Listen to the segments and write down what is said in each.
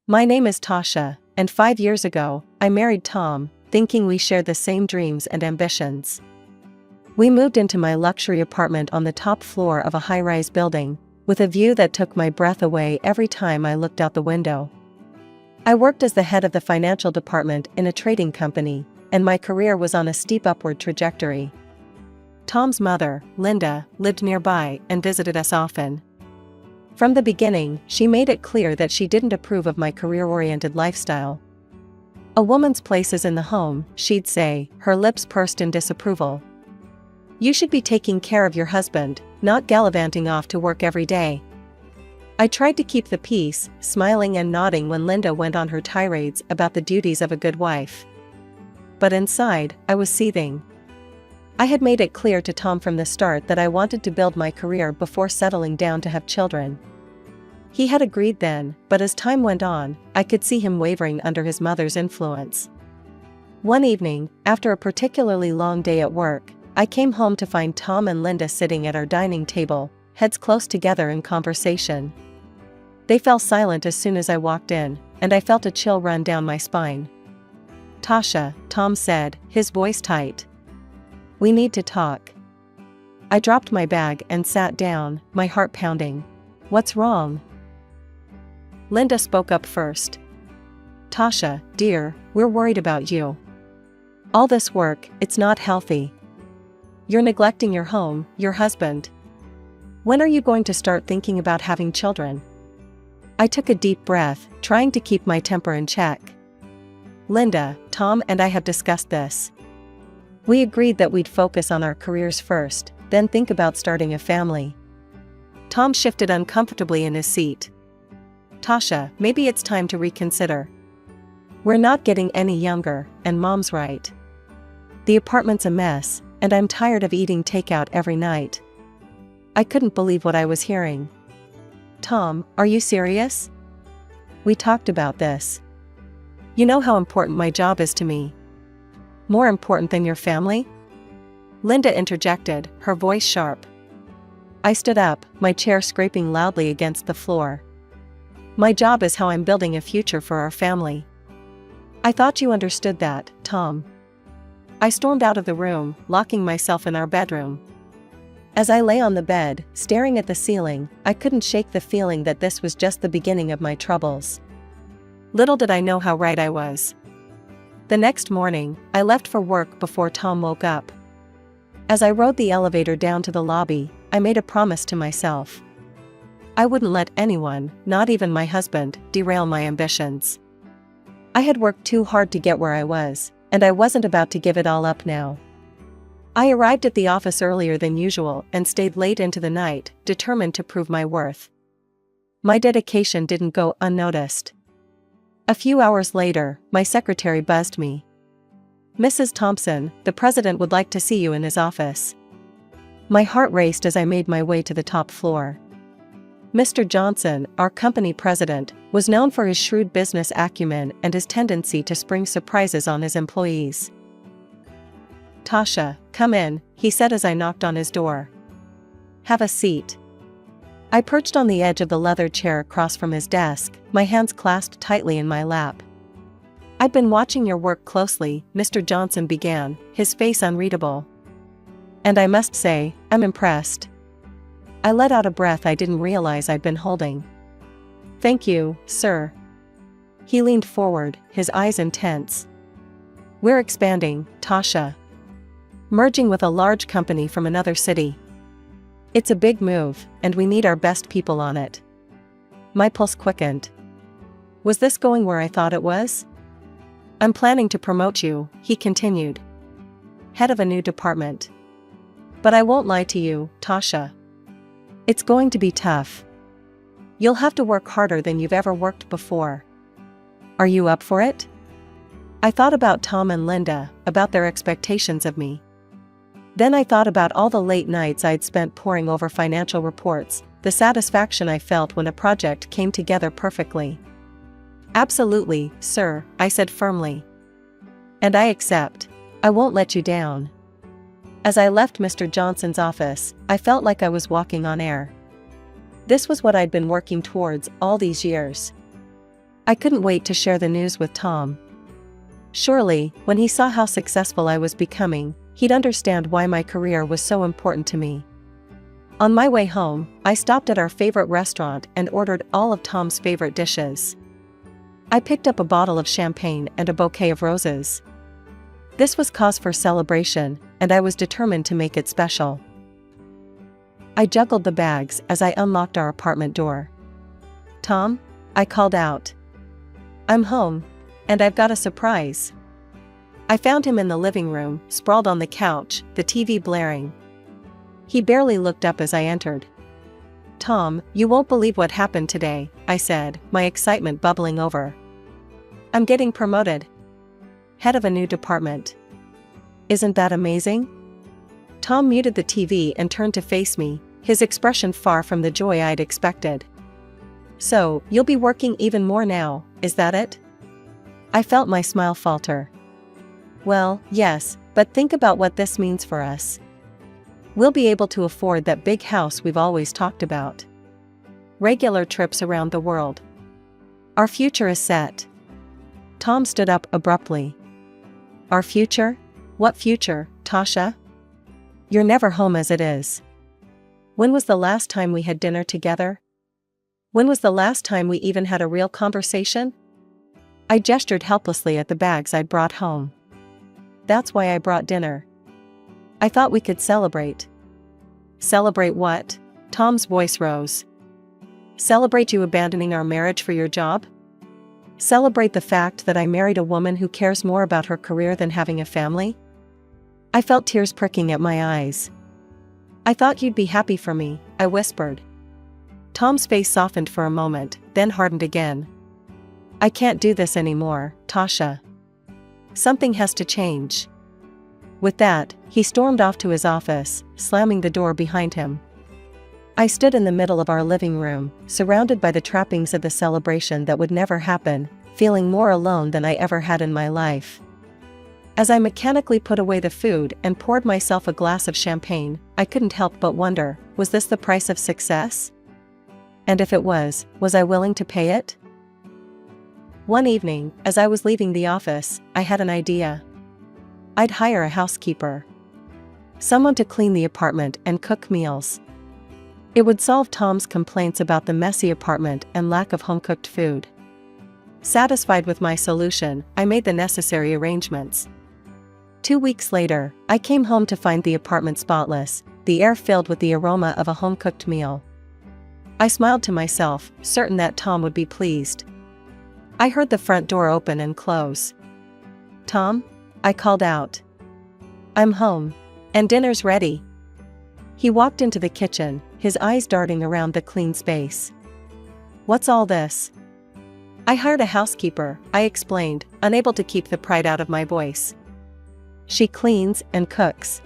My name is Tasha, and 5 years ago, I married Tom, thinking we shared the same dreams and ambitions. We moved into my luxury apartment on the top floor of a high-rise building, with a view that took my breath away every time I looked out the window. I worked as the head of the financial department in a trading company, and my career was on a steep upward trajectory. Tom's mother, Linda, lived nearby and visited us often. From the beginning, she made it clear that she didn't approve of my career-oriented lifestyle. "A woman's place is in the home," she'd say, her lips pursed in disapproval. "You should be taking care of your husband, not gallivanting off to work every day." I tried to keep the peace, smiling and nodding when Linda went on her tirades about the duties of a good wife. But inside, I was seething. I had made it clear to Tom from the start that I wanted to build my career before settling down to have children. He had agreed then, but as time went on, I could see him wavering under his mother's influence. One evening, after a particularly long day at work, I came home to find Tom and Linda sitting at our dining table, heads close together in conversation. They fell silent as soon as I walked in, and I felt a chill run down my spine. "Tasha," Tom said, his voice tight. "We need to talk." I dropped my bag and sat down, my heart pounding. "What's wrong?" Linda spoke up first. "Tasha, dear, we're worried about you. All this work, it's not healthy. You're neglecting your home, your husband. When are you going to start thinking about having children?" I took a deep breath, trying to keep my temper in check. "Linda, Tom and I have discussed this. We agreed that we'd focus on our careers first, then think about starting a family." Tom shifted uncomfortably in his seat. "Tasha, maybe it's time to reconsider. We're not getting any younger, and Mom's right. The apartment's a mess, and I'm tired of eating takeout every night." I couldn't believe what I was hearing. "Tom, are you serious? We talked about this. You know how important my job is to me. More important than your family?" Linda interjected, her voice sharp. I stood up, my chair scraping loudly against the floor. "My job is how I'm building a future for our family. I thought you understood that, Tom." I stormed out of the room, locking myself in our bedroom. As I lay on the bed, staring at the ceiling, I couldn't shake the feeling that this was just the beginning of my troubles. Little did I know how right I was. The next morning, I left for work before Tom woke up. As I rode the elevator down to the lobby, I made a promise to myself. I wouldn't let anyone, not even my husband, derail my ambitions. I had worked too hard to get where I was, and I wasn't about to give it all up now. I arrived at the office earlier than usual and stayed late into the night, determined to prove my worth. My dedication didn't go unnoticed. A few hours later, my secretary buzzed me. "Mrs. Thompson, the president would like to see you in his office." My heart raced as I made my way to the top floor. Mr. Johnson, our company president, was known for his shrewd business acumen and his tendency to spring surprises on his employees. "Tasha, come in," he said as I knocked on his door. "Have a seat." I perched on the edge of the leather chair across from his desk, my hands clasped tightly in my lap. "I've been watching your work closely," Mr. Johnson began, his face unreadable. "And I must say, I'm impressed." I let out a breath I didn't realize I'd been holding. "Thank you, sir." He leaned forward, his eyes intense. "We're expanding, Tasha. Merging with a large company from another city. It's a big move, and we need our best people on it." My pulse quickened. Was this going where I thought it was? "I'm planning to promote you," he continued. "Head of a new department. But I won't lie to you, Tasha. It's going to be tough. You'll have to work harder than you've ever worked before. Are you up for it?" I thought about Tom and Linda, about their expectations of me. Then I thought about all the late nights I'd spent poring over financial reports, the satisfaction I felt when a project came together perfectly. "Absolutely, sir," I said firmly. "And I accept. I won't let you down." As I left Mr. Johnson's office, I felt like I was walking on air. This was what I'd been working towards all these years. I couldn't wait to share the news with Tom. Surely, when he saw how successful I was becoming, he'd understand why my career was so important to me. On my way home, I stopped at our favorite restaurant and ordered all of Tom's favorite dishes. I picked up a bottle of champagne and a bouquet of roses. This was cause for celebration, and I was determined to make it special. I juggled the bags as I unlocked our apartment door. "Tom?" I called out. "I'm home. And I've got a surprise." I found him in the living room, sprawled on the couch, the TV blaring. He barely looked up as I entered. "Tom, you won't believe what happened today," I said, my excitement bubbling over. "I'm getting promoted. Head of a new department. Isn't that amazing?" Tom muted the TV and turned to face me, his expression far from the joy I'd expected. "So, you'll be working even more now, is that it?" I felt my smile falter. "Well, yes, but think about what this means for us. We'll be able to afford that big house we've always talked about. Regular trips around the world. Our future is set." Tom stood up abruptly. "Our future? What future, Tasha? You're never home as it is. When was the last time we had dinner together? When was the last time we even had a real conversation?" I gestured helplessly at the bags I'd brought home. "That's why I brought dinner. I thought we could celebrate." "Celebrate what?" Tom's voice rose. "Celebrate you abandoning our marriage for your job? Celebrate the fact that I married a woman who cares more about her career than having a family?" I felt tears pricking at my eyes. "I thought you'd be happy for me," I whispered. Tom's face softened for a moment, then hardened again. "I can't do this anymore, Tasha. Something has to change." With that, he stormed off to his office, slamming the door behind him. I stood in the middle of our living room, surrounded by the trappings of the celebration that would never happen, feeling more alone than I ever had in my life. As I mechanically put away the food and poured myself a glass of champagne, I couldn't help but wonder, was this the price of success? And if it was I willing to pay it? One evening, as I was leaving the office, I had an idea. I'd hire a housekeeper. Someone to clean the apartment and cook meals. It would solve Tom's complaints about the messy apartment and lack of home-cooked food. Satisfied with my solution, I made the necessary arrangements. 2 weeks later, I came home to find the apartment spotless, the air filled with the aroma of a home-cooked meal. I smiled to myself, certain that Tom would be pleased. I heard the front door open and close. "Tom?" I called out. "I'm home. And dinner's ready." He walked into the kitchen, his eyes darting around the clean space. "What's all this?" "I hired a housekeeper," I explained, unable to keep the pride out of my voice. "She cleans and cooks.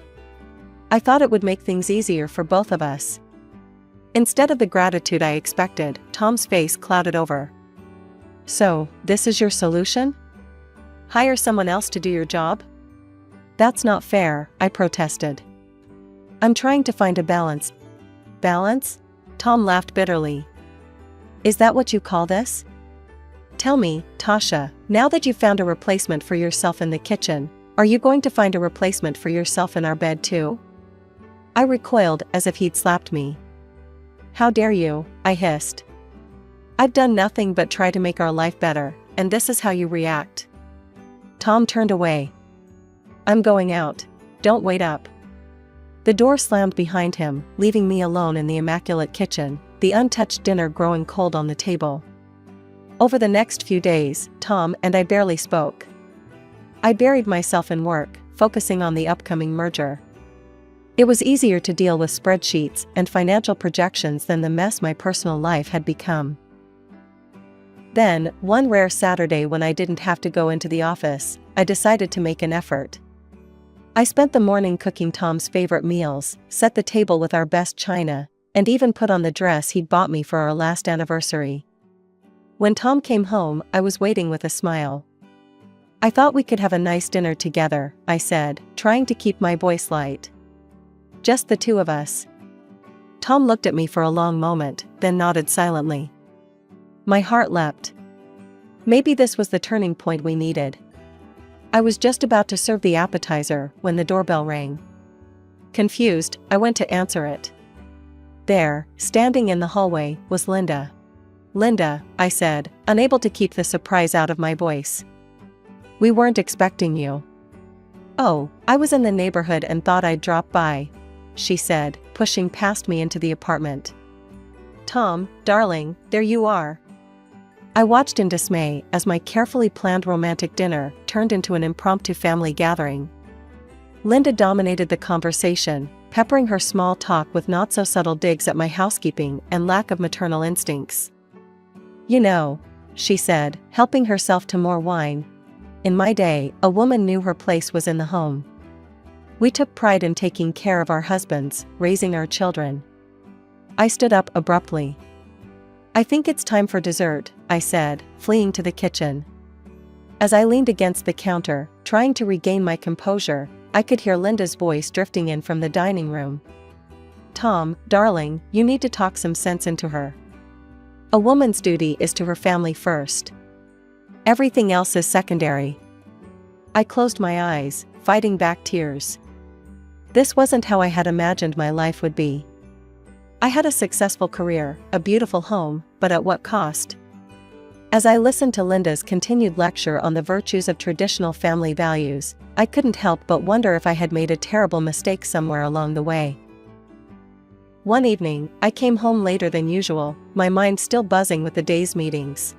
I thought it would make things easier for both of us." Instead of the gratitude I expected, Tom's face clouded over. "So, this is your solution? Hire someone else to do your job?" "That's not fair," I protested. "I'm trying to find a balance." "Balance?" Tom laughed bitterly. "Is that what you call this? Tell me, Tasha, now that you've found a replacement for yourself in the kitchen, are you going to find a replacement for yourself in our bed too?" I recoiled as if he'd slapped me. "How dare you?" I hissed. "I've done nothing but try to make our life better, and this is how you react." Tom turned away. "I'm going out. Don't wait up." The door slammed behind him, leaving me alone in the immaculate kitchen, the untouched dinner growing cold on the table. Over the next few days, Tom and I barely spoke. I buried myself in work, focusing on the upcoming merger. It was easier to deal with spreadsheets and financial projections than the mess my personal life had become. Then, one rare Saturday when I didn't have to go into the office, I decided to make an effort. I spent the morning cooking Tom's favorite meals, set the table with our best china, and even put on the dress he'd bought me for our last anniversary. When Tom came home, I was waiting with a smile. "I thought we could have a nice dinner together," I said, trying to keep my voice light. "Just the two of us." Tom looked at me for a long moment, then nodded silently. My heart leapt. Maybe this was the turning point we needed. I was just about to serve the appetizer when the doorbell rang. Confused, I went to answer it. There, standing in the hallway, was Linda. "Linda," I said, unable to keep the surprise out of my voice. "We weren't expecting you." "Oh, I was in the neighborhood and thought I'd drop by," she said, pushing past me into the apartment. "Tom, darling, there you are." I watched in dismay as my carefully planned romantic dinner turned into an impromptu family gathering. Linda dominated the conversation, peppering her small talk with not-so-subtle digs at my housekeeping and lack of maternal instincts. "You know," she said, helping herself to more wine, "in my day, a woman knew her place was in the home. We took pride in taking care of our husbands, raising our children." I stood up abruptly. "I think it's time for dessert," I said, fleeing to the kitchen. As I leaned against the counter, trying to regain my composure, I could hear Linda's voice drifting in from the dining room. "Tom, darling, you need to talk some sense into her. A woman's duty is to her family first. Everything else is secondary." I closed my eyes, fighting back tears. This wasn't how I had imagined my life would be. I had a successful career, a beautiful home, but at what cost? As I listened to Linda's continued lecture on the virtues of traditional family values, I couldn't help but wonder if I had made a terrible mistake somewhere along the way. One evening, I came home later than usual, my mind still buzzing with the day's meetings.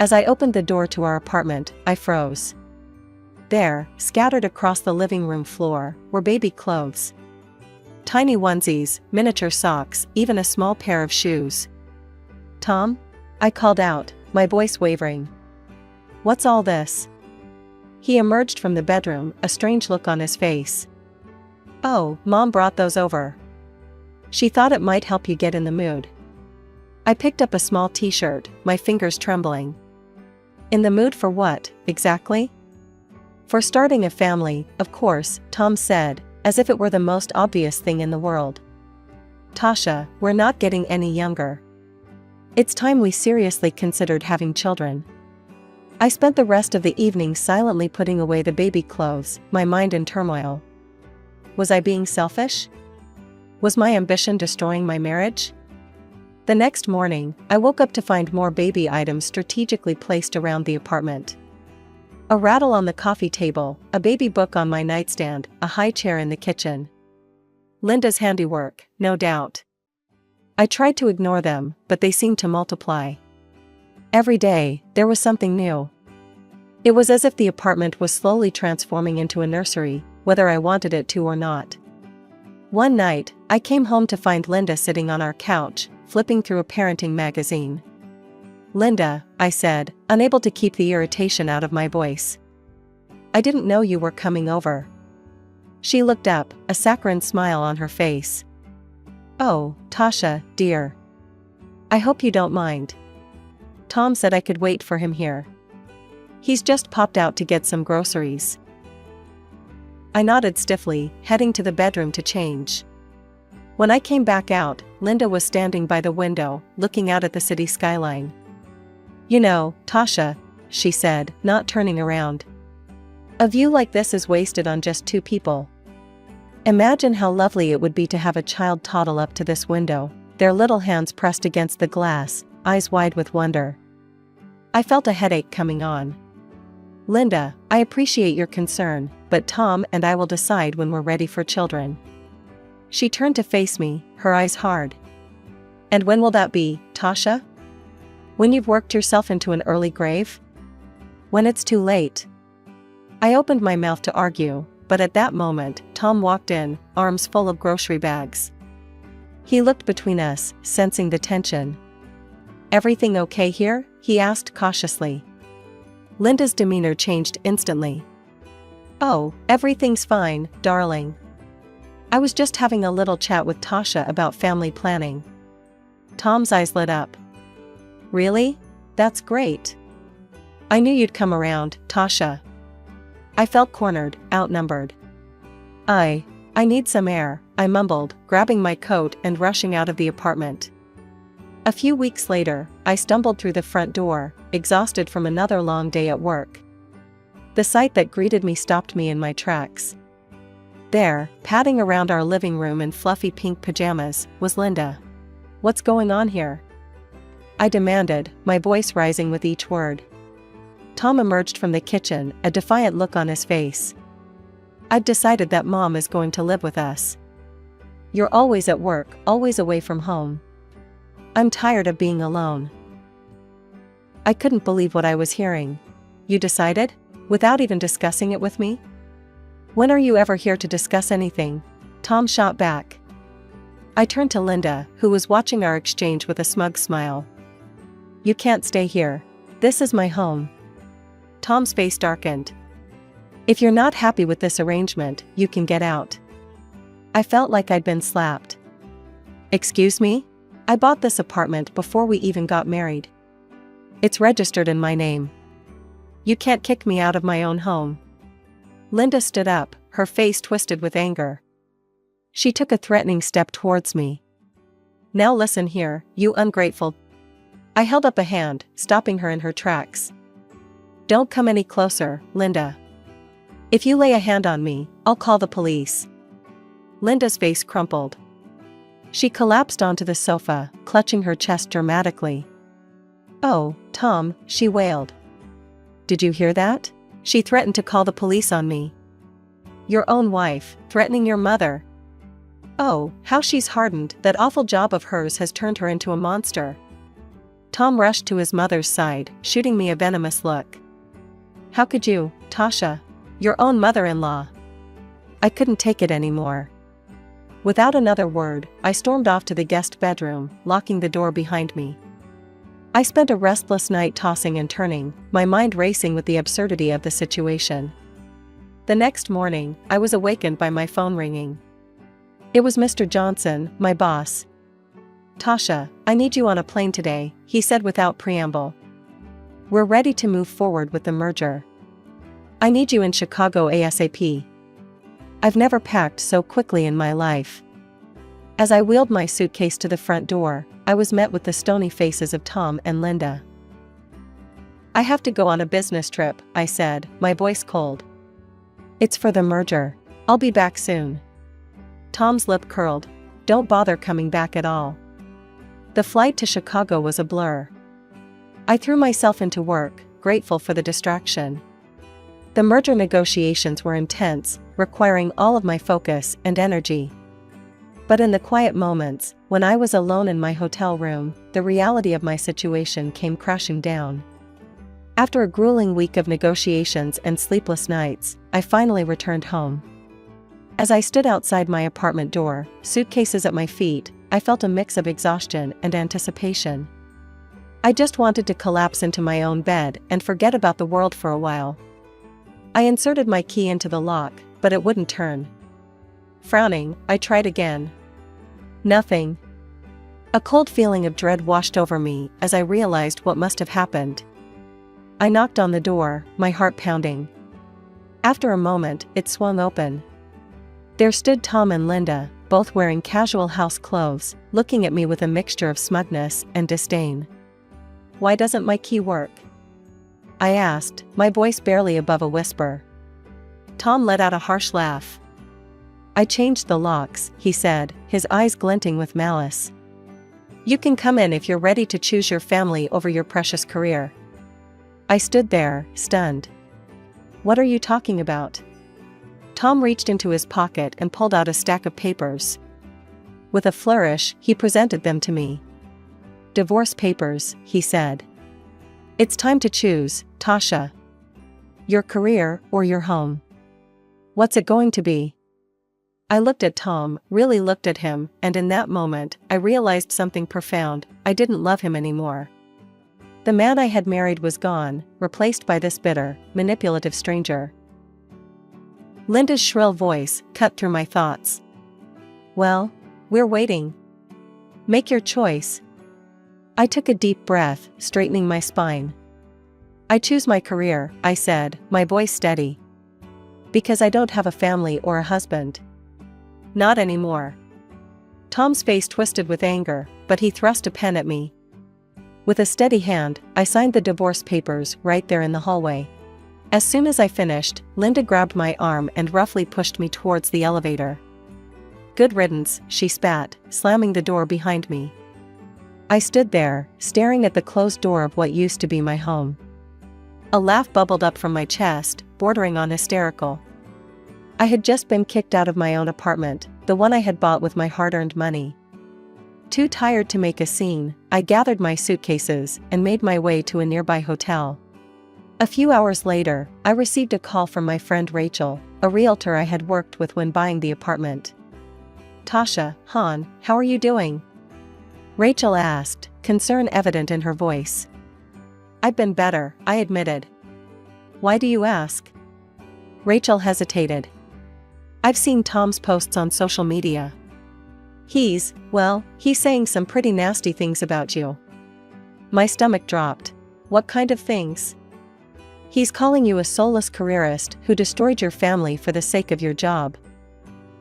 As I opened the door to our apartment, I froze. There, scattered across the living room floor, were baby clothes. Tiny onesies, miniature socks, even a small pair of shoes. "Tom?" I called out, my voice wavering. "What's all this?" He emerged from the bedroom, a strange look on his face. "Oh, Mom brought those over. She thought it might help you get in the mood." I picked up a small t-shirt, my fingers trembling. "In the mood for what, exactly?" "For starting a family, of course," Tom said, as if it were the most obvious thing in the world. "Tasha, we're not getting any younger. It's time we seriously considered having children." I spent the rest of the evening silently putting away the baby clothes, my mind in turmoil. Was I being selfish? Was my ambition destroying my marriage? The next morning, I woke up to find more baby items strategically placed around the apartment. A rattle on the coffee table, a baby book on my nightstand, a high chair in the kitchen. Linda's handiwork, no doubt. I tried to ignore them, but they seemed to multiply. Every day, there was something new. It was as if the apartment was slowly transforming into a nursery, whether I wanted it to or not. One night, I came home to find Linda sitting on our couch, flipping through a parenting magazine. "Linda," I said, unable to keep the irritation out of my voice. "I didn't know you were coming over." She looked up, a saccharine smile on her face. "Oh, Tasha, dear. I hope you don't mind. Tom said I could wait for him here. He's just popped out to get some groceries." I nodded stiffly, heading to the bedroom to change. When I came back out, Linda was standing by the window, looking out at the city skyline. "You know, Tasha," she said, not turning around. "A view like this is wasted on just two people. Imagine how lovely it would be to have a child toddle up to this window, their little hands pressed against the glass, eyes wide with wonder." I felt a headache coming on. "Linda, I appreciate your concern, but Tom and I will decide when we're ready for children." She turned to face me, her eyes hard. "And when will that be, Tasha? When you've worked yourself into an early grave? When it's too late?" I opened my mouth to argue, but at that moment, Tom walked in, arms full of grocery bags. He looked between us, sensing the tension. "Everything okay here?" he asked cautiously. Linda's demeanor changed instantly. "Oh, everything's fine, darling. I was just having a little chat with Tasha about family planning." Tom's eyes lit up. "Really? That's great. I knew you'd come around, Tasha." I felt cornered, outnumbered. I need some air," I mumbled, grabbing my coat and rushing out of the apartment. A few weeks later, I stumbled through the front door, exhausted from another long day at work. The sight that greeted me stopped me in my tracks. There, padding around our living room in fluffy pink pajamas, was Linda. "What's going on here?" I demanded, my voice rising with each word. Tom emerged from the kitchen, a defiant look on his face. "I've decided that Mom is going to live with us. You're always at work, always away from home. I'm tired of being alone." I couldn't believe what I was hearing. "You decided? Without even discussing it with me? When are you ever here to discuss anything?" Tom shot back. I turned to Linda, who was watching our exchange with a smug smile. "You can't stay here. This is my home." Tom's face darkened. "If you're not happy with this arrangement, you can get out." I felt like I'd been slapped. "Excuse me? I bought this apartment before we even got married. It's registered in my name. You can't kick me out of my own home." Linda stood up, her face twisted with anger. She took a threatening step towards me. "Now listen here, you ungrateful." I held up a hand, stopping her in her tracks. "Don't come any closer, Linda. If you lay a hand on me, I'll call the police." Linda's face crumpled. She collapsed onto the sofa, clutching her chest dramatically. "Oh, Tom," she wailed. "Did you hear that? She threatened to call the police on me." "Your own wife, threatening your mother? Oh, how she's hardened. That awful job of hers has turned her into a monster." Tom rushed to his mother's side, shooting me a venomous look. "How could you, Tasha? Your own mother-in-law." I couldn't take it anymore. Without another word, I stormed off to the guest bedroom, locking the door behind me. I spent a restless night tossing and turning, my mind racing with the absurdity of the situation. The next morning, I was awakened by my phone ringing. It was Mr. Johnson, my boss. "Tasha, I need you on a plane today," he said without preamble. "We're ready to move forward with the merger. I need you in Chicago ASAP." I've never packed so quickly in my life. As I wheeled my suitcase to the front door, I was met with the stony faces of Tom and Linda. "I have to go on a business trip," I said, my voice cold. "It's for the merger. I'll be back soon." Tom's lip curled. "Don't bother coming back at all." The flight to Chicago was a blur. I threw myself into work, grateful for the distraction. The merger negotiations were intense, requiring all of my focus and energy. But in the quiet moments, when I was alone in my hotel room, the reality of my situation came crashing down. After a grueling week of negotiations and sleepless nights, I finally returned home. As I stood outside my apartment door, suitcases at my feet, I felt a mix of exhaustion and anticipation. I just wanted to collapse into my own bed and forget about the world for a while. I inserted my key into the lock, but it wouldn't turn. Frowning, I tried again. Nothing. A cold feeling of dread washed over me as I realized what must have happened. I knocked on the door, my heart pounding. After a moment, it swung open. There stood Tom and Linda, both wearing casual house clothes, looking at me with a mixture of smugness and disdain. "Why doesn't my key work?" I asked, my voice barely above a whisper. Tom let out a harsh laugh. "I changed the locks," he said, his eyes glinting with malice. "You can come in if you're ready to choose your family over your precious career." I stood there, stunned. "What are you talking about?" Tom reached into his pocket and pulled out a stack of papers. With a flourish, he presented them to me. "Divorce papers," he said. "It's time to choose, Tasha. Your career or your home. What's it going to be?" I looked at Tom, really looked at him, and in that moment, I realized something profound. I didn't love him anymore. The man I had married was gone, replaced by this bitter, manipulative stranger. Linda's shrill voice cut through my thoughts. "Well, we're waiting. Make your choice." I took a deep breath, straightening my spine. "I choose my career," I said, my voice steady. "Because I don't have a family or a husband. Not anymore." Tom's face twisted with anger, but he thrust a pen at me. With a steady hand, I signed the divorce papers right there in the hallway. As soon as I finished, Linda grabbed my arm and roughly pushed me towards the elevator. "Good riddance," she spat, slamming the door behind me. I stood there, staring at the closed door of what used to be my home. A laugh bubbled up from my chest, bordering on hysterical. I had just been kicked out of my own apartment, the one I had bought with my hard-earned money. Too tired to make a scene, I gathered my suitcases and made my way to a nearby hotel. A few hours later, I received a call from my friend Rachel, a realtor I had worked with when buying the apartment. "Tasha, hon, how are you doing?" Rachel asked, concern evident in her voice. "I've been better," I admitted. "Why do you ask?" Rachel hesitated. "I've seen Tom's posts on social media. He's saying some pretty nasty things about you." My stomach dropped. "What kind of things?" "He's calling you a soulless careerist who destroyed your family for the sake of your job.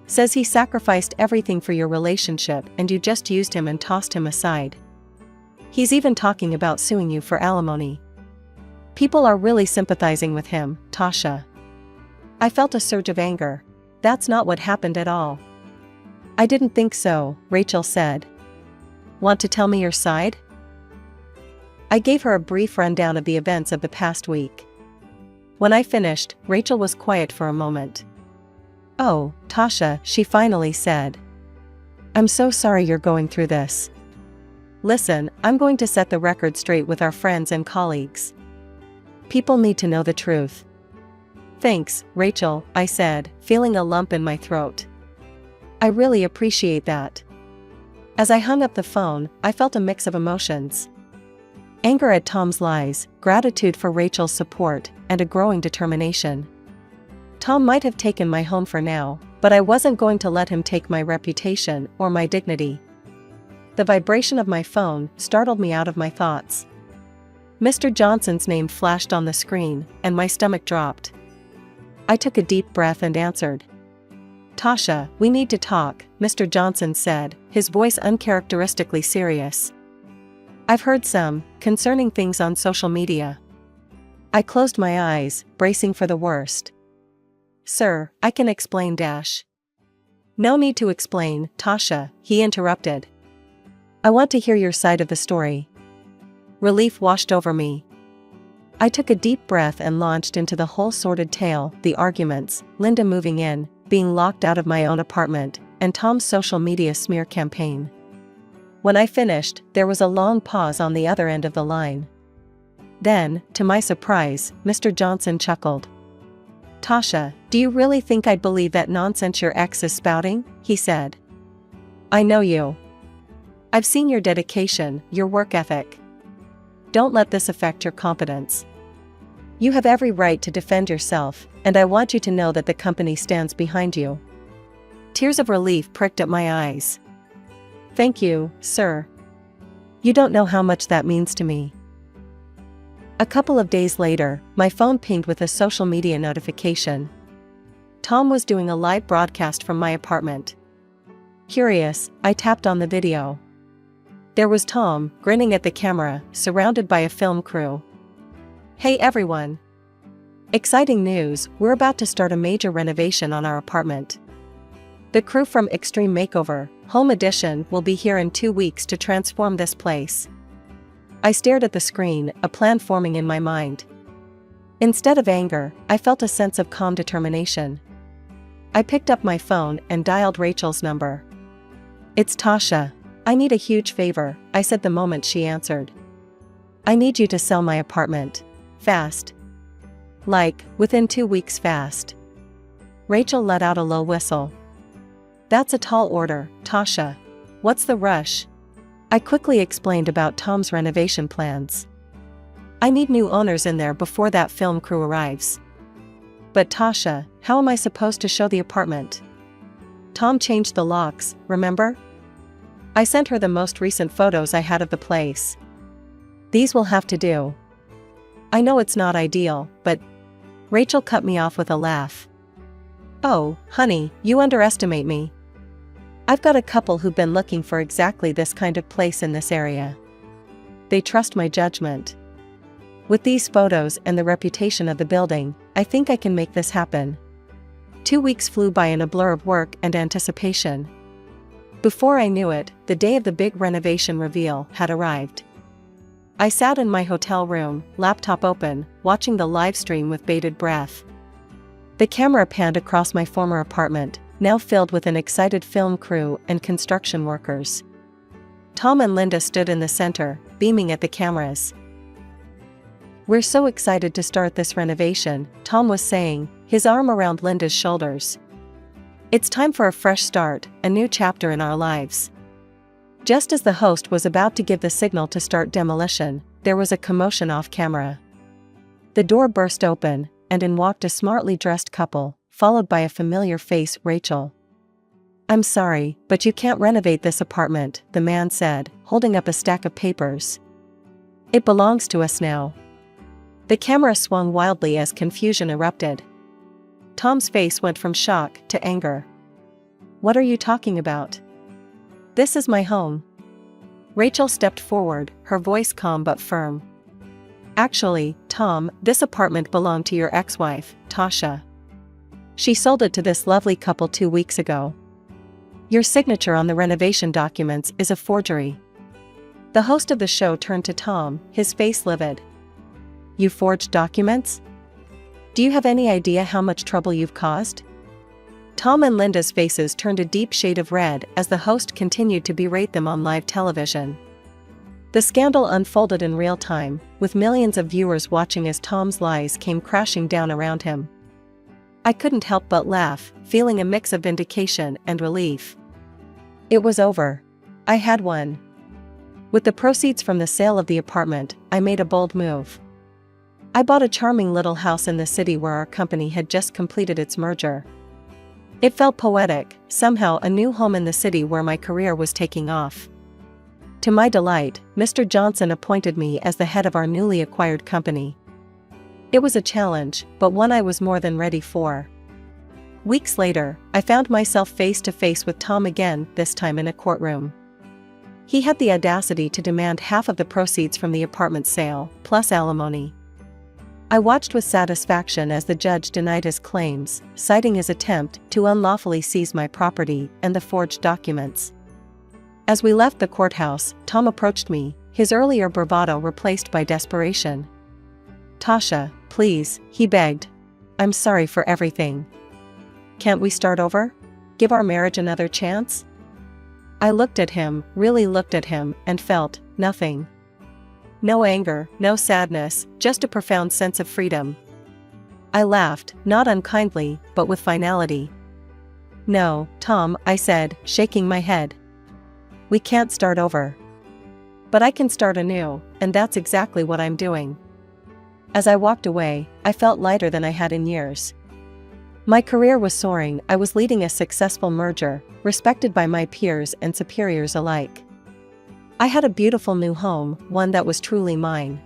Says he sacrificed everything for your relationship and you just used him and tossed him aside. He's even talking about suing you for alimony. People are really sympathizing with him, Tasha." I felt a surge of anger. "That's not what happened at all." "I didn't think so," Rachel said. "Want to tell me your side?" I gave her a brief rundown of the events of the past week. When I finished, Rachel was quiet for a moment. "Oh, Tasha," she finally said. "I'm so sorry you're going through this. Listen, I'm going to set the record straight with our friends and colleagues. People need to know the truth." "Thanks, Rachel," I said, feeling a lump in my throat. "I really appreciate that." As I hung up the phone, I felt a mix of emotions. Anger at Tom's lies, gratitude for Rachel's support, and a growing determination. Tom might have taken my home for now, but I wasn't going to let him take my reputation or my dignity. The vibration of my phone startled me out of my thoughts. Mr. Johnson's name flashed on the screen, and my stomach dropped. I took a deep breath and answered. "Tasha, we need to talk," Mr. Johnson said, his voice uncharacteristically serious. "I've heard some concerning things on social media." I closed my eyes, bracing for the worst. "Sir, I can explain dash." "No need to explain, Tasha," he interrupted. "I want to hear your side of the story." Relief washed over me. I took a deep breath and launched into the whole sordid tale, the arguments, Linda moving in, being locked out of my own apartment, and Tom's social media smear campaign. When I finished, there was a long pause on the other end of the line. Then, to my surprise, Mr. Johnson chuckled. "Tasha, do you really think I'd believe that nonsense your ex is spouting?" he said. "I know you. I've seen your dedication, your work ethic. Don't let this affect your confidence. You have every right to defend yourself, and I want you to know that the company stands behind you." Tears of relief pricked at my eyes. "Thank you, sir. You don't know how much that means to me." A couple of days later, my phone pinged with a social media notification. Tom was doing a live broadcast from my apartment. Curious, I tapped on the video. There was Tom, grinning at the camera, surrounded by a film crew. "Hey everyone! Exciting news, we're about to start a major renovation on our apartment. The crew from Extreme Makeover, Home Edition will be here in 2 weeks to transform this place." I stared at the screen, a plan forming in my mind. Instead of anger, I felt a sense of calm determination. I picked up my phone and dialed Rachel's number. "It's Tasha. I need a huge favor," I said the moment she answered. "I need you to sell my apartment. Fast. Like, within 2 weeks fast." Rachel let out a low whistle. "That's a tall order, Tasha. What's the rush?" I quickly explained about Tom's renovation plans. "I need new owners in there before that film crew arrives." "But Tasha, how am I supposed to show the apartment? Tom changed the locks, remember? I sent her the most recent photos I had of the place. These will have to do." "I know it's not ideal, but..." Rachel cut me off with a laugh. "Oh, honey, you underestimate me. I've got a couple who've been looking for exactly this kind of place in this area. they trust my judgment. With these photos and the reputation of the building, I think I can make this happen. 2 weeks flew by in a blur of work and anticipation. Before I knew it, the day of the big renovation reveal had arrived. I sat in my hotel room, laptop open, watching the live stream with bated breath. The camera panned across my former apartment, now filled with an excited film crew and construction workers. Tom and Linda stood in the center, beaming at the cameras. "We're so excited to start this renovation," Tom was saying, his arm around Linda's shoulders. "It's time for a fresh start, a new chapter in our lives." Just as the host was about to give the signal to start demolition, there was a commotion off camera. The door burst open, and in walked a smartly dressed couple, followed by a familiar face, Rachel. "I'm sorry, but you can't renovate this apartment," the man said, holding up a stack of papers. "It belongs to us now." The camera swung wildly as confusion erupted. Tom's face went from shock to anger. "What are you talking about? This is my home." Rachel stepped forward, her voice calm but firm. "Actually, Tom, this apartment belonged to your ex-wife, Tasha. She sold it to this lovely couple 2 weeks ago. Your signature on the renovation documents is a forgery." The host of the show turned to Tom, his face livid. "You forged documents? Do you have any idea how much trouble you've caused?" Tom and Linda's faces turned a deep shade of red as the host continued to berate them on live television. The scandal unfolded in real time, with millions of viewers watching as Tom's lies came crashing down around him. I couldn't help but laugh, feeling a mix of vindication and relief. It was over. I had won. With the proceeds from the sale of the apartment, I made a bold move. I bought a charming little house in the city where our company had just completed its merger. It felt poetic, somehow a new home in the city where my career was taking off. To my delight, Mr. Johnson appointed me as the head of our newly acquired company. It was a challenge, but one I was more than ready for. Weeks later, I found myself face to face with Tom again, this time in a courtroom. He had the audacity to demand half of the proceeds from the apartment sale, plus alimony. I watched with satisfaction as the judge denied his claims, citing his attempt to unlawfully seize my property and the forged documents. As we left the courthouse, Tom approached me, his earlier bravado replaced by desperation. "Tasha, please," he begged. "I'm sorry for everything. Can't we start over? Give our marriage another chance?" I looked at him, really looked at him, and felt nothing. No anger, no sadness, just a profound sense of freedom. I laughed, not unkindly, but with finality. "No, Tom," I said, shaking my head. "We can't start over. But I can start anew, and that's exactly what I'm doing." As I walked away, I felt lighter than I had in years. My career was soaring, I was leading a successful merger, respected by my peers and superiors alike. I had a beautiful new home, one that was truly mine.